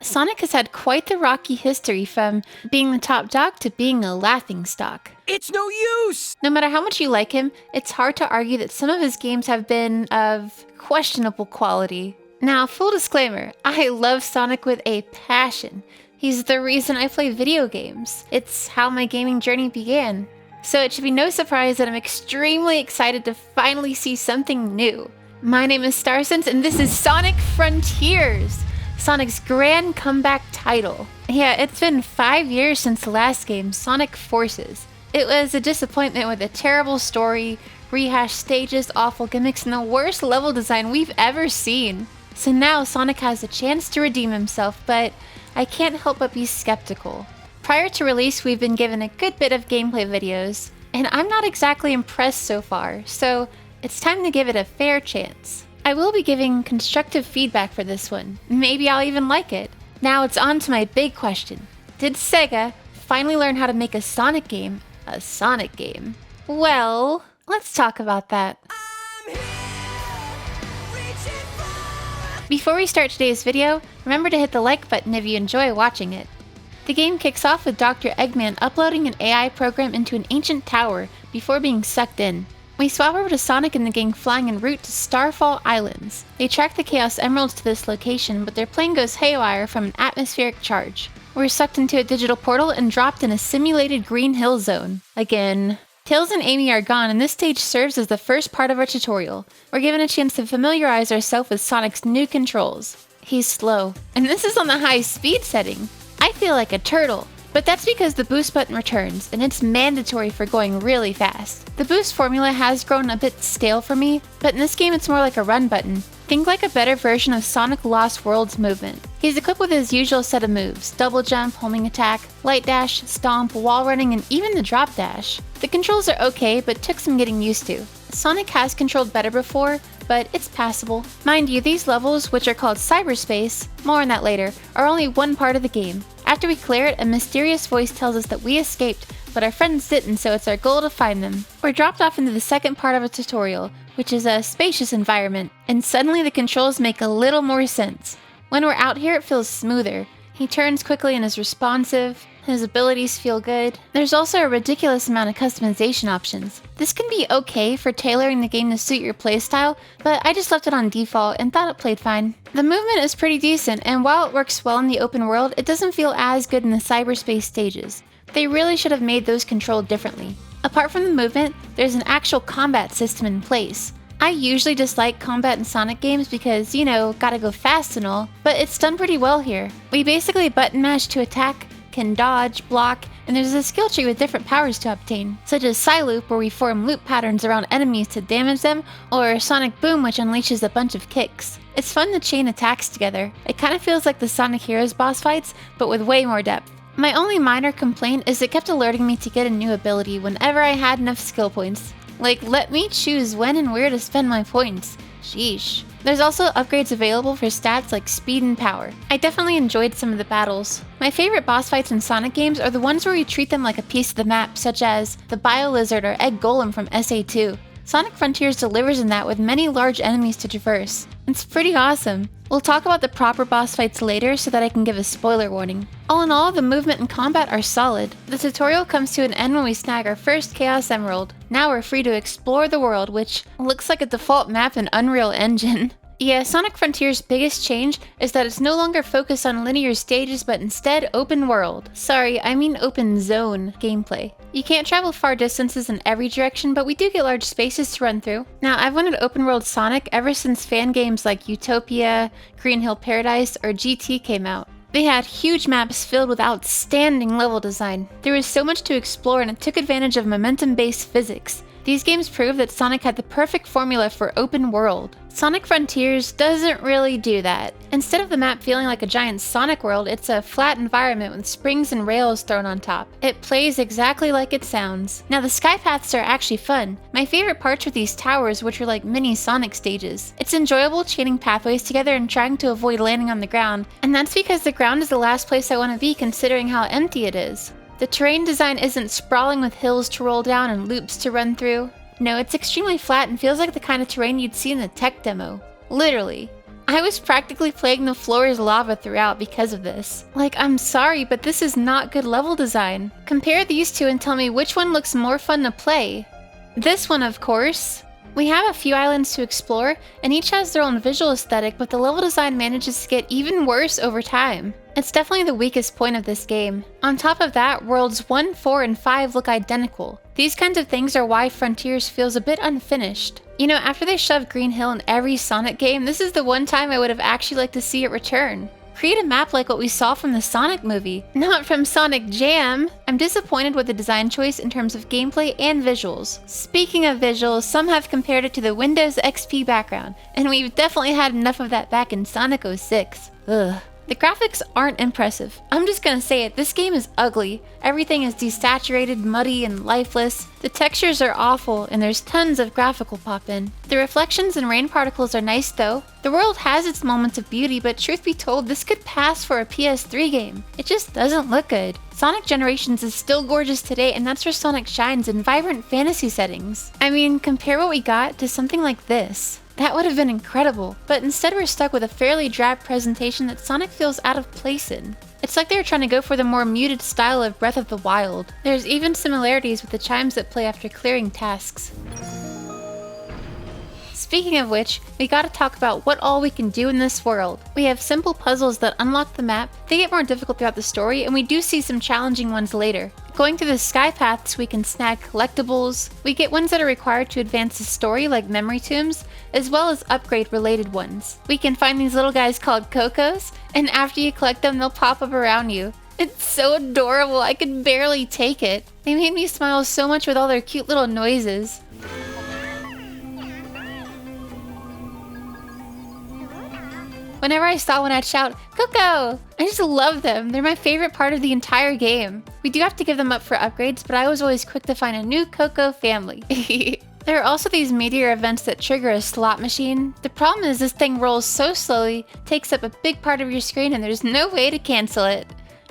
Sonic has had quite the rocky history, from being the top dog to being a laughingstock. It's no use! No matter how much you like him, it's hard to argue that some of his games have been of questionable quality. Now, full disclaimer, I love Sonic with a passion. He's the reason I play video games. It's how my gaming journey began. So it should be no surprise that I'm extremely excited to finally see something new. My name is Starsense, and this is Sonic Frontiers, Sonic's grand comeback title. Yeah, it's been 5 years since the last game, Sonic Forces. It was a disappointment with a terrible story, rehashed stages, awful gimmicks, and the worst level design we've ever seen. So now Sonic has a chance to redeem himself, but I can't help but be skeptical. Prior to release, we've been given a good bit of gameplay videos, and I'm not exactly impressed so far, so it's time to give it a fair chance. I will be giving constructive feedback for this one. Maybe I'll even like it. Now it's on to my big question. Did Sega finally learn how to make a Sonic game a Sonic game? Well, let's talk about that. Before we start today's video, remember to hit the like button if you enjoy watching it. The game kicks off with Dr. Eggman uploading an AI program into an ancient tower before being sucked in. We swap over to Sonic and the gang flying en route to Starfall Islands. They track the Chaos Emeralds to this location, but their plane goes haywire from an atmospheric charge. We're sucked into a digital portal and dropped in a simulated Green Hill Zone. Again. Tails and Amy are gone, and this stage serves as the first part of our tutorial. We're given a chance to familiarize ourselves with Sonic's new controls. He's slow, and this is on the high speed setting. I feel like a turtle, but that's because the boost button returns, and it's mandatory for going really fast. The boost formula has grown a bit stale for me, but in this game it's more like a run button. Think like a better version of Sonic Lost World's movement. He's equipped with his usual set of moves: double jump, homing attack, light dash, stomp, wall running, and even the drop dash. The controls are okay, but took some getting used to. Sonic has controlled better before, but it's passable. Mind you, these levels, which are called cyberspace, more on that later, are only one part of the game. After we clear it, a mysterious voice tells us that we escaped, but our friends didn't, so it's our goal to find them. We're dropped off into the second part of a tutorial, which is a spacious environment, and suddenly the controls make a little more sense. When we're out here, it feels smoother. He turns quickly and is responsive. His abilities feel good. There's also a ridiculous amount of customization options. This can be okay for tailoring the game to suit your playstyle, but I just left it on default and thought it played fine. The movement is pretty decent, and while it works well in the open world, it doesn't feel as good in the cyberspace stages. They really should have made those controlled differently. Apart from the movement, there's an actual combat system in place. I usually dislike combat in Sonic games because, you know, gotta go fast and all, but it's done pretty well here. We basically button mash to attack, can dodge, block, and there's a skill tree with different powers to obtain, such as Psy-Loop, where we form loop patterns around enemies to damage them, or Sonic Boom, which unleashes a bunch of kicks. It's fun to chain attacks together. It kind of feels like the Sonic Heroes boss fights, but with way more depth. My only minor complaint is it kept alerting me to get a new ability whenever I had enough skill points. Like, let me choose when and where to spend my points. Sheesh. There's also upgrades available for stats like speed and power. I definitely enjoyed some of the battles. My favorite boss fights in Sonic games are the ones where you treat them like a piece of the map, such as the Bio Lizard or Egg Golem from SA2. Sonic Frontiers delivers in that with many large enemies to traverse. It's pretty awesome. We'll talk about the proper boss fights later so that I can give a spoiler warning. All in all, the movement and combat are solid. The tutorial comes to an end when we snag our first Chaos Emerald. Now we're free to explore the world, which looks like a default map in Unreal Engine. Yeah, Sonic Frontiers' biggest change is that it's no longer focused on linear stages, but instead open world. Sorry, I mean open zone gameplay. You can't travel far distances in every direction, but we do get large spaces to run through. Now, I've wanted open world Sonic ever since fan games like Utopia, Green Hill Paradise, or GT came out. They had huge maps filled with outstanding level design. There was so much to explore, and it took advantage of momentum-based physics. These games prove that Sonic had the perfect formula for open world. Sonic Frontiers doesn't really do that. Instead of the map feeling like a giant Sonic world, it's a flat environment with springs and rails thrown on top. It plays exactly like it sounds. Now, the sky paths are actually fun. My favorite parts are these towers, which are like mini Sonic stages. It's enjoyable chaining pathways together and trying to avoid landing on the ground, and that's because the ground is the last place I want to be considering how empty it is. The terrain design isn't sprawling with hills to roll down and loops to run through. No, it's extremely flat and feels like the kind of terrain you'd see in the tech demo. Literally. I was practically playing the floor as lava throughout because of this. Like, I'm sorry, but this is not good level design. Compare these two and tell me which one looks more fun to play. This one, of course. We have a few islands to explore, and each has their own visual aesthetic, but the level design manages to get even worse over time. It's definitely the weakest point of this game. On top of that, worlds 1, 4, and 5 look identical. These kinds of things are why Frontiers feels a bit unfinished. You know, after they shoved Green Hill in every Sonic game, this is the one time I would have actually liked to see it return. Create a map like what we saw from the Sonic movie, not from Sonic Jam! I'm disappointed with the design choice in terms of gameplay and visuals. Speaking of visuals, some have compared it to the Windows XP background, and we've definitely had enough of that back in Sonic 06. Ugh. The graphics aren't impressive. I'm just gonna say it, this game is ugly. Everything is desaturated, muddy, and lifeless. The textures are awful, and there's tons of graphical pop-in. The reflections and rain particles are nice though. The world has its moments of beauty, but truth be told, this could pass for a PS3 game. It just doesn't look good. Sonic Generations is still gorgeous today, and that's where Sonic shines in vibrant fantasy settings. I mean, compare what we got to something like this. That would have been incredible, but instead we're stuck with a fairly drab presentation that Sonic feels out of place in. It's like they were trying to go for the more muted style of Breath of the Wild. There's even similarities with the chimes that play after clearing tasks. Speaking of which, we gotta talk about what all we can do in this world. We have simple puzzles that unlock the map, they get more difficult throughout the story, and we do see some challenging ones later. Going through the sky paths, we can snag collectibles. We get ones that are required to advance the story, like memory tombs, as well as upgrade-related ones. We can find these little guys called Cocos, and after you collect them, they'll pop up around you. It's so adorable, I could barely take it. They made me smile so much with all their cute little noises. Whenever I saw one, I'd shout, "Coco!" I just love them. They're my favorite part of the entire game. We do have to give them up for upgrades, but I was always quick to find a new Coco family. There are also these meteor events that trigger a slot machine. The problem is this thing rolls so slowly, takes up a big part of your screen, and there's no way to cancel it.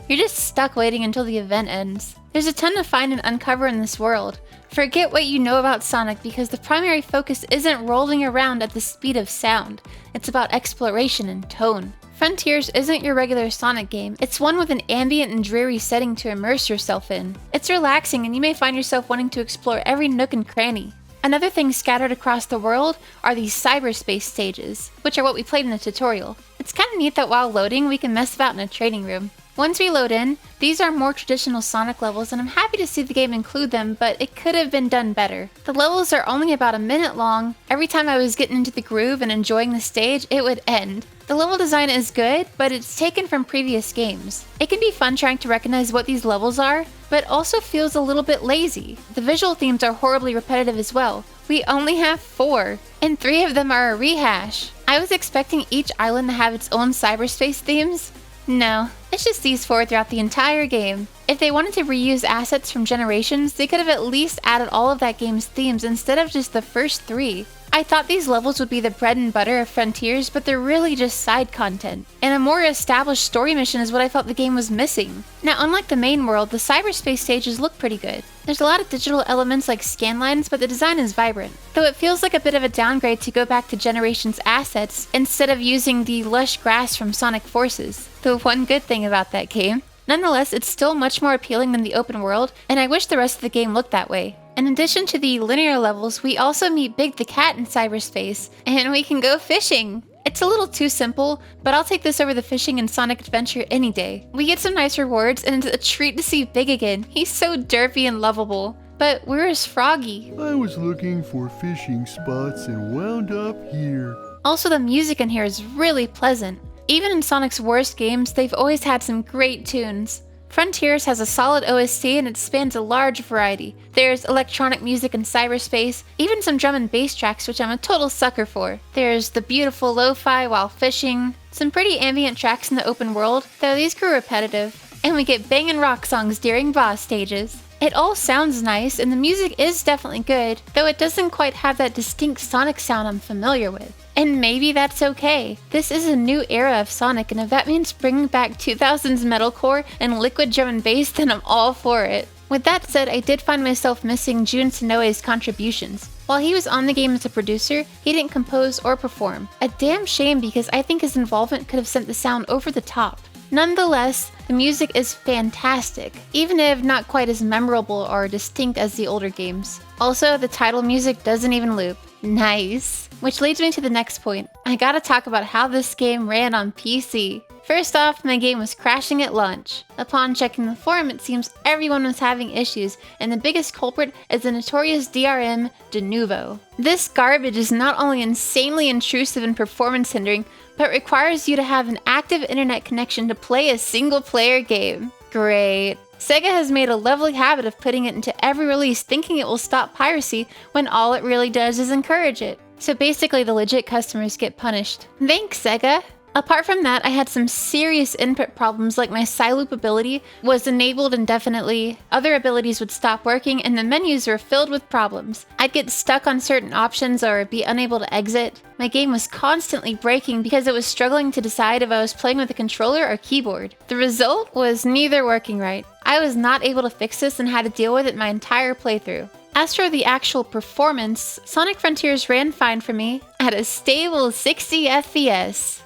You're just stuck waiting until the event ends. There's a ton to find and uncover in this world. Forget what you know about Sonic because the primary focus isn't rolling around at the speed of sound. It's about exploration and tone. Frontiers isn't your regular Sonic game, it's one with an ambient and dreary setting to immerse yourself in. It's relaxing and you may find yourself wanting to explore every nook and cranny. Another thing scattered across the world are these cyberspace stages, which are what we played in the tutorial. It's kinda neat that while loading, we can mess about in a training room. Once we load in, these are more traditional Sonic levels and I'm happy to see the game include them, but it could have been done better. The levels are only about a minute long. Every time I was getting into the groove and enjoying the stage, it would end. The level design is good, but it's taken from previous games. It can be fun trying to recognize what these levels are, but also feels a little bit lazy. The visual themes are horribly repetitive as well. We only have 4, and 3 of them are a rehash. I was expecting each island to have its own cyberspace themes. No, it's just these 4 throughout the entire game. If they wanted to reuse assets from Generations, they could have at least added all of that game's themes instead of just the first 3. I thought these levels would be the bread and butter of Frontiers, but they're really just side content. And a more established story mission is what I felt the game was missing. Now, unlike the main world, the cyberspace stages look pretty good. There's a lot of digital elements like scanlines, but the design is vibrant. Though it feels like a bit of a downgrade to go back to Generations assets instead of using the lush grass from Sonic Forces. The one good thing about that game. Nonetheless, it's still much more appealing than the open world, and I wish the rest of the game looked that way. In addition to the linear levels, we also meet Big the Cat in cyberspace, and we can go fishing! It's a little too simple, but I'll take this over the fishing in Sonic Adventure any day. We get some nice rewards, and it's a treat to see Big again. He's so derpy and lovable. But where is Froggy? I was looking for fishing spots and wound up here. Also, the music in here is really pleasant. Even in Sonic's worst games, they've always had some great tunes. Frontiers has a solid OST and it spans a large variety. There's electronic music in cyberspace, even some drum and bass tracks which I'm a total sucker for. There's the beautiful lo-fi while fishing, some pretty ambient tracks in the open world, though these grew repetitive, and we get bangin' rock songs during boss stages. It all sounds nice and the music is definitely good, though it doesn't quite have that distinct Sonic sound I'm familiar with. And maybe that's okay. This is a new era of Sonic, and if that means bringing back 2000s metalcore and liquid drum and bass, then I'm all for it. With that said, I did find myself missing Jun Sonoe's contributions. While he was on the game as a producer, he didn't compose or perform. A damn shame because I think his involvement could have sent the sound over the top. Nonetheless, the music is fantastic, even if not quite as memorable or distinct as the older games. Also, the title music doesn't even loop. Nice. Which leads me to the next point. I gotta talk about how this game ran on PC. First off, my game was crashing at launch. Upon checking the forum, it seems everyone was having issues, and the biggest culprit is the notorious DRM de Nouveau. This garbage is not only insanely intrusive and performance hindering, but requires you to have an active internet connection to play a single-player game. Great. Sega has made a lovely habit of putting it into every release thinking it will stop piracy when all it really does is encourage it. So basically the legit customers get punished. Thanks, Sega! Apart from that, I had some serious input problems like my Psyloop ability was enabled indefinitely, other abilities would stop working, and the menus were filled with problems. I'd get stuck on certain options or be unable to exit. My game was constantly breaking because it was struggling to decide if I was playing with a controller or keyboard. The result was neither working right. I was not able to fix this and had to deal with it my entire playthrough. As for the actual performance, Sonic Frontiers ran fine for me at a stable 60 FPS.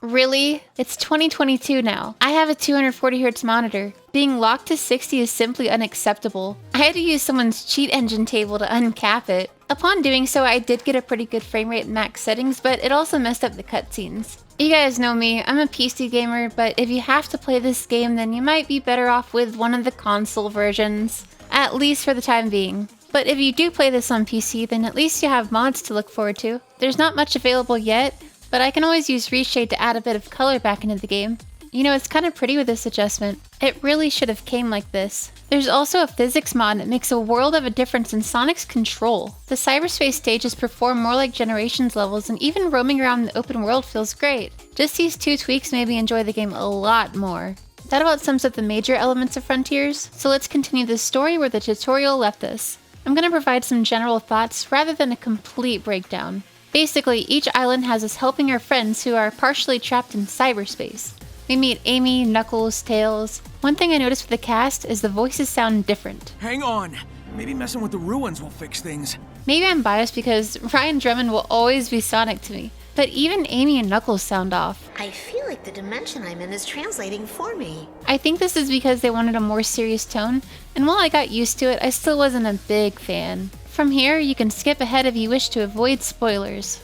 Really? It's 2022 now. I have a 240Hz monitor. Being locked to 60 is simply unacceptable. I had to use someone's cheat engine table to uncap it. Upon doing so, I did get a pretty good frame rate in max settings, but it also messed up the cutscenes. You guys know me, I'm a PC gamer, but if you have to play this game, then you might be better off with one of the console versions. At least for the time being. But if you do play this on PC, then at least you have mods to look forward to. There's not much available yet, but I can always use Reshade to add a bit of color back into the game. You know, it's kind of pretty with this adjustment. It really should have came like this. There's also a physics mod that makes a world of a difference in Sonic's control. The cyberspace stages perform more like Generations levels, and even roaming around the open world feels great. Just these two tweaks made me enjoy the game a lot more. That about sums up the major elements of Frontiers, so let's continue the story where the tutorial left us. I'm going to provide some general thoughts rather than a complete breakdown. Basically, each island has us helping our friends who are partially trapped in cyberspace. We meet Amy, Knuckles, Tails. One thing I noticed with the cast is the voices sound different. Hang on. Maybe messing with the ruins will fix things. Maybe I'm biased because Ryan Drummond will always be Sonic to me, but even Amy and Knuckles sound off. I feel like the dimension I'm in is translating for me. I think this is because they wanted a more serious tone, and while I got used to it, I still wasn't a big fan. From here, you can skip ahead if you wish to avoid spoilers.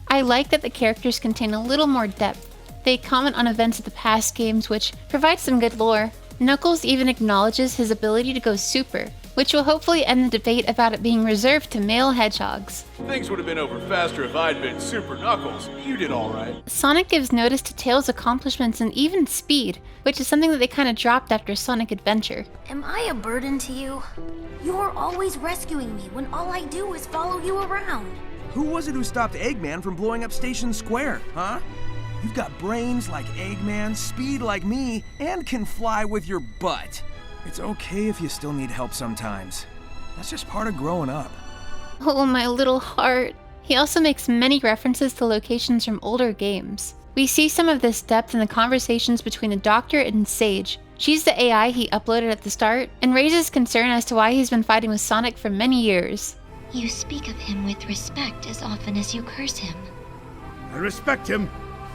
I like that the characters contain a little more depth. They comment on events of the past games, which provides some good lore. Knuckles even acknowledges his ability to go super, which will hopefully end the debate about it being reserved to male hedgehogs. Things would have been over faster if I'd been Super Knuckles. You did all right. Sonic gives notice to Tails' accomplishments and even speed, which is something that they kind of dropped after Sonic Adventure. Am I a burden to you? You're always rescuing me when all I do is follow you around. Who was it who stopped Eggman from blowing up Station Square, huh? You've got brains like Eggman, speed like me, and can fly with your butt. It's okay if you still need help sometimes. That's just part of growing up. Oh, my little heart. He also makes many references to locations from older games. We see some of this depth in the conversations between the Doctor and Sage. She's the AI he uploaded at the start, and raises concern as to why he's been fighting with Sonic for many years. You speak of him with respect as often as you curse him. I respect him.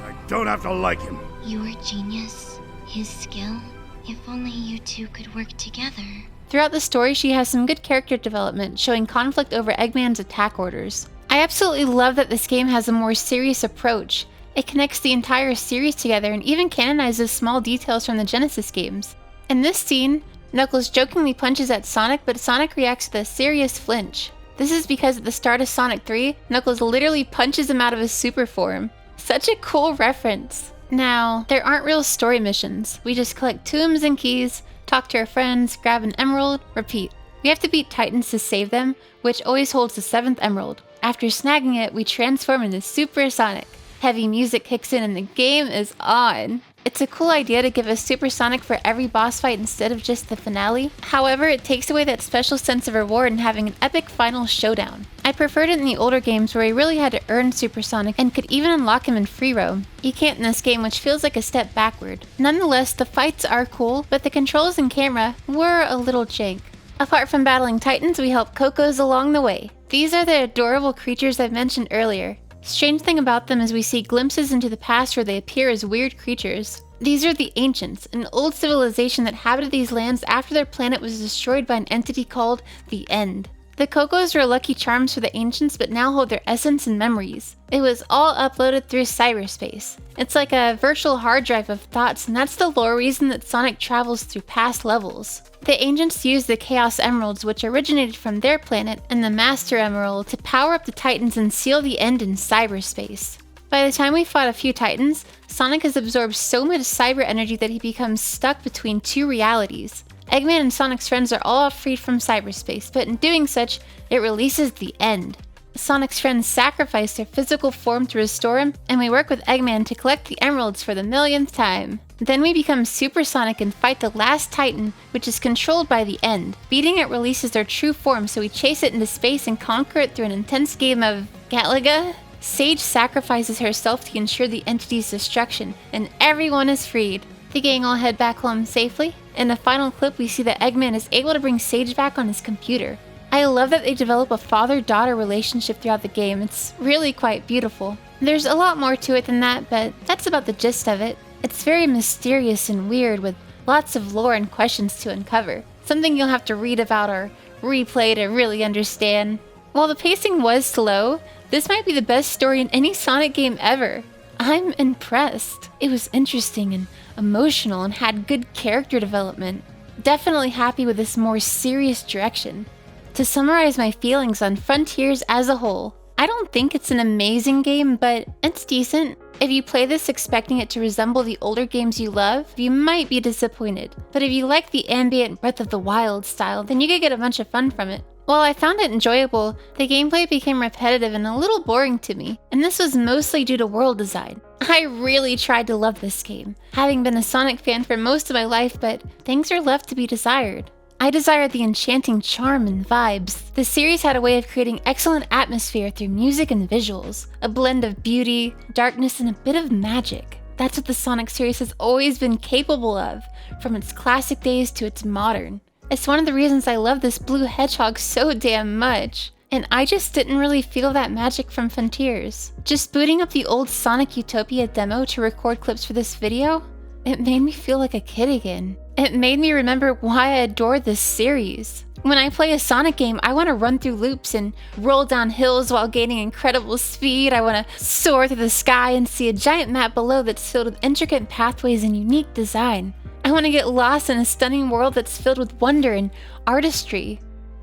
I don't have to like him. Your genius, his skill, if only you two could work together. Throughout the story, she has some good character development, showing conflict over Eggman's attack orders. I absolutely love that this game has a more serious approach. It connects the entire series together and even canonizes small details from the Genesis games. In this scene, Knuckles jokingly punches at Sonic, but Sonic reacts with a serious flinch. This is because at the start of Sonic 3, Knuckles literally punches him out of his super form. Such a cool reference. Now, there aren't real story missions. We just collect tombs and keys, talk to our friends, grab an emerald, repeat. We have to beat Titans to save them, which always holds the 7th emerald. After snagging it, we transform into Super Sonic. Heavy music kicks in and the game is on. It's a cool idea to give us Super Sonic for every boss fight instead of just the finale. However, it takes away that special sense of reward in having an epic final showdown. I preferred it in the older games where you really had to earn Super Sonic and could even unlock him in free roam. You can't in this game, which feels like a step backward. Nonetheless, the fights are cool, but the controls and camera were a little jank. Apart from battling titans, we help Cocos along the way. These are the adorable creatures I've mentioned earlier. Strange thing about them is we see glimpses into the past where they appear as weird creatures. These are the Ancients, an old civilization that inhabited these lands after their planet was destroyed by an entity called the End. The Cocos are lucky charms for the Ancients, but now hold their essence and memories. It was all uploaded through cyberspace. It's like a virtual hard drive of thoughts, and that's the lore reason that Sonic travels through past levels. The Ancients used the Chaos Emeralds, which originated from their planet, and the Master Emerald to power up the Titans and seal the End in cyberspace. By the time we fought a few Titans, Sonic has absorbed so much cyber energy that he becomes stuck between two realities. Eggman and Sonic's friends are all freed from cyberspace, but in doing such, it releases the End. Sonic's friends sacrifice their physical form to restore him, and we work with Eggman to collect the emeralds for the millionth time. Then we become Super Sonic and fight the last Titan, which is controlled by the End. Beating it releases their true form, so we chase it into space and conquer it through an intense game of Galaga. Sage sacrifices herself to ensure the entity's destruction, and everyone is freed. The gang all head back home safely. In the final clip, we see that Eggman is able to bring Sage back on his computer. I love that they develop a father-daughter relationship throughout the game. It's really quite beautiful. There's a lot more to it than that, but that's about the gist of it. It's very mysterious and weird with lots of lore and questions to uncover. Something you'll have to read about or replay to really understand. While the pacing was slow, this might be the best story in any Sonic game ever. I'm impressed. It was interesting and emotional and had good character development. Definitely happy with this more serious direction. To summarize my feelings on Frontiers as a whole, I don't think it's an amazing game, but it's decent. If you play this expecting it to resemble the older games you love, you might be disappointed. But if you like the ambient Breath of the Wild style, then you could get a bunch of fun from it. While I found it enjoyable, the gameplay became repetitive and a little boring to me, and this was mostly due to world design. I really tried to love this game, having been a Sonic fan for most of my life, but things are left to be desired. I desired the enchanting charm and vibes. The series had a way of creating excellent atmosphere through music and visuals, a blend of beauty, darkness, and a bit of magic. That's what the Sonic series has always been capable of, from its classic days to its modern. It's one of the reasons I love this blue hedgehog so damn much. And I just didn't really feel that magic from Frontiers. Just booting up the old Sonic Utopia demo to record clips for this video, it made me feel like a kid again. It made me remember why I adore this series. When I play a Sonic game, I want to run through loops and roll down hills while gaining incredible speed. I want to soar through the sky and see a giant map below that's filled with intricate pathways and unique design. I want to get lost in a stunning world that's filled with wonder and artistry.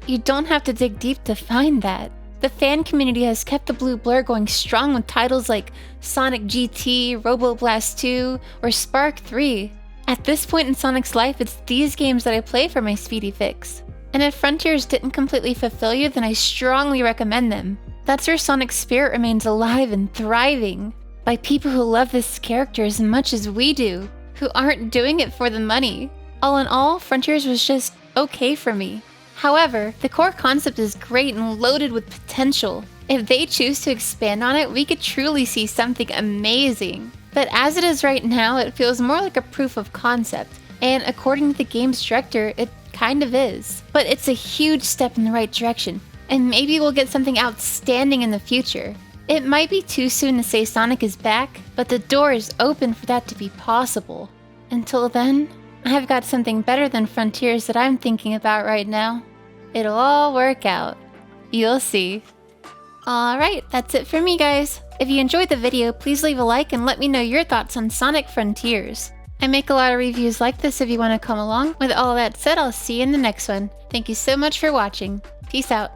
You don't have to dig deep to find that. The fan community has kept the blue blur going strong with titles like Sonic GT, Robo Blast 2, or Spark 3. At this point in Sonic's life, it's these games that I play for my speedy fix. And if Frontiers didn't completely fulfill you, then I strongly recommend them. That's where Sonic's spirit remains alive and thriving, by people who love this character as much as we do, who aren't doing it for the money. All in all, Frontiers was just okay for me. However, the core concept is great and loaded with potential. If they choose to expand on it, we could truly see something amazing. But as it is right now, it feels more like a proof of concept, and according to the game's director, it kind of is. But it's a huge step in the right direction, and maybe we'll get something outstanding in the future. It might be too soon to say Sonic is back, but the door is open for that to be possible. Until then, I've got something better than Frontiers that I'm thinking about right now. It'll all work out. You'll see. Alright, that's it for me, guys. If you enjoyed the video, please leave a like and let me know your thoughts on Sonic Frontiers. I make a lot of reviews like this if you want to come along. With all that said, I'll see you in the next one. Thank you so much for watching. Peace out.